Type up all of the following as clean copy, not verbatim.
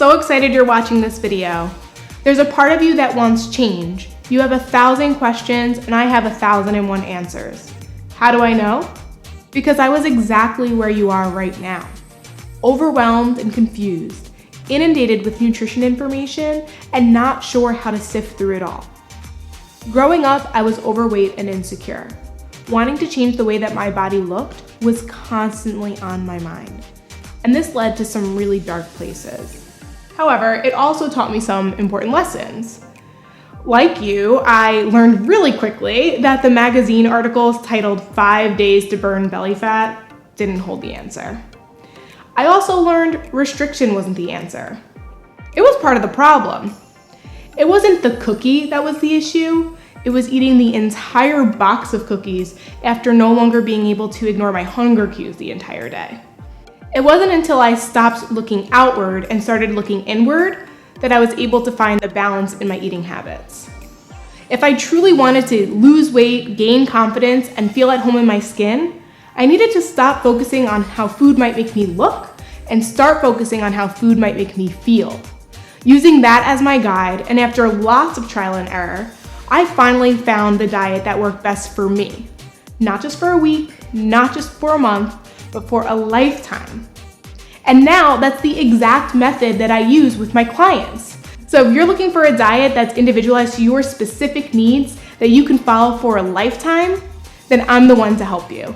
so excited you're watching this video. There's a part of you that wants change. You have 1,000 questions and I have 1,001 answers. How do I know? Because I was exactly where you are right now. Overwhelmed and confused, inundated with nutrition information, and not sure how to sift through it all. Growing up, I was overweight and insecure. Wanting to change the way that my body looked was constantly on my mind. And this led to some really dark places. However, it also taught me some important lessons. Like you, I learned really quickly that the magazine articles titled 5 Days to Burn Belly Fat didn't hold the answer. I also learned restriction wasn't the answer. It was part of the problem. It wasn't the cookie that was the issue. It was eating the entire box of cookies after no longer being able to ignore my hunger cues the entire day. It wasn't until I stopped looking outward and started looking inward that I was able to find the balance in my eating habits. If I truly wanted to lose weight, gain confidence, and feel at home in my skin, I needed to stop focusing on how food might make me look and start focusing on how food might make me feel. Using that as my guide, and after lots of trial and error, I finally found the diet that worked best for me. Not just for a week, not just for a month, but for a lifetime. And now that's the exact method that I use with my clients. So if you're looking for a diet that's individualized to your specific needs that you can follow for a lifetime, then I'm the one to help you.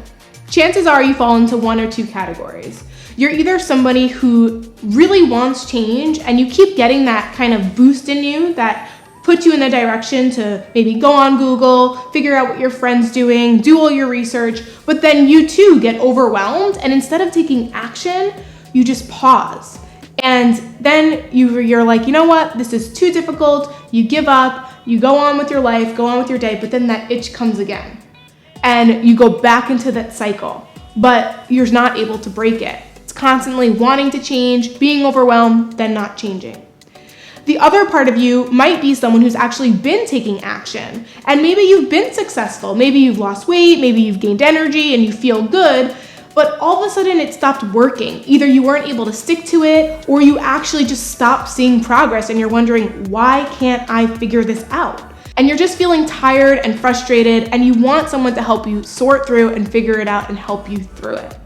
Chances are you fall into one or two categories. You're either somebody who really wants change and you keep getting that kind of boost in you that puts you in the direction to maybe go on Google, figure out what your friend's doing, do all your research, but then you too get overwhelmed, and instead of taking action, you just pause. And then you're like, you know what, this is too difficult, you give up, you go on with your life, go on with your day, but then that itch comes again. And you go back into that cycle, but you're not able to break it. It's constantly wanting to change, being overwhelmed, then not changing. The other part of you might be someone who's actually been taking action, and maybe you've been successful. Maybe you've lost weight, maybe you've gained energy and you feel good, but all of a sudden it stopped working. Either you weren't able to stick to it, or you actually just stopped seeing progress and you're wondering, why can't I figure this out? And you're just feeling tired and frustrated, and you want someone to help you sort through and figure it out and help you through it.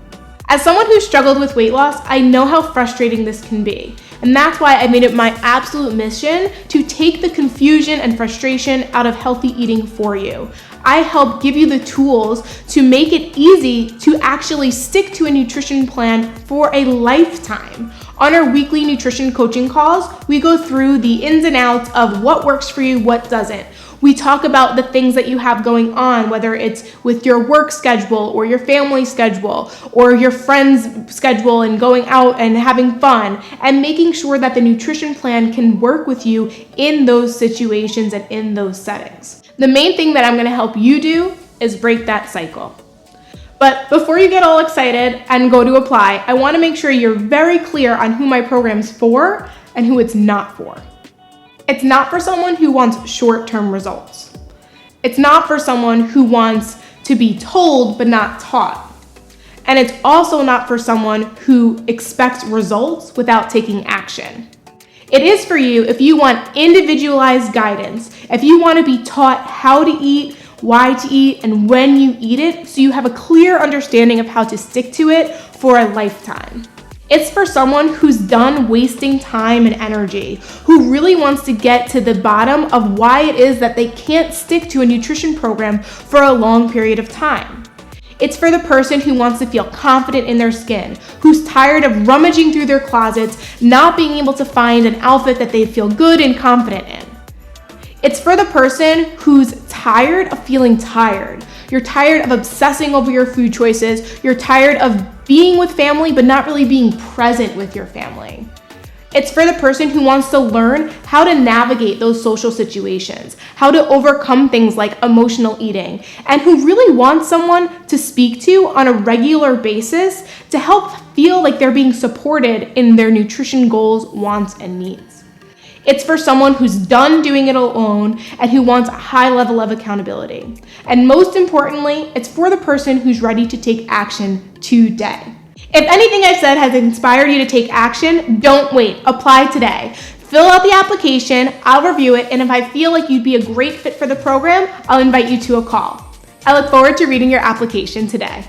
As someone who struggled with weight loss, I know how frustrating this can be. And that's why I made it my absolute mission to take the confusion and frustration out of healthy eating for you. I help give you the tools to make it easy to actually stick to a nutrition plan for a lifetime. On our weekly nutrition coaching calls, we go through the ins and outs of what works for you, what doesn't. We talk about the things that you have going on, whether it's with your work schedule or your family schedule or your friends' schedule and going out and having fun, and making sure that the nutrition plan can work with you in those situations and in those settings. The main thing that I'm going to help you do is break that cycle. But before you get all excited and go to apply, I want to make sure you're very clear on who my program's for and who it's not for. It's not for someone who wants short-term results. It's not for someone who wants to be told but not taught. And it's also not for someone who expects results without taking action. It is for you if you want individualized guidance, if you want to be taught how to eat, why to eat, and when you eat it, so you have a clear understanding of how to stick to it for a lifetime. It's for someone who's done wasting time and energy, who really wants to get to the bottom of why it is that they can't stick to a nutrition program for a long period of time. It's for the person who wants to feel confident in their skin, who's tired of rummaging through their closets, not being able to find an outfit that they feel good and confident in. It's for the person who's tired of feeling tired. You're tired of obsessing over your food choices. You're tired of being with family, but not really being present with your family. It's for the person who wants to learn how to navigate those social situations, how to overcome things like emotional eating, and who really wants someone to speak to on a regular basis to help feel like they're being supported in their nutrition goals, wants, and needs. It's for someone who's done doing it alone and who wants a high level of accountability. And most importantly, it's for the person who's ready to take action today. If anything I've said has inspired you to take action, don't wait. Apply today. Fill out the application, I'll review it, and if I feel like you'd be a great fit for the program, I'll invite you to a call. I look forward to reading your application today.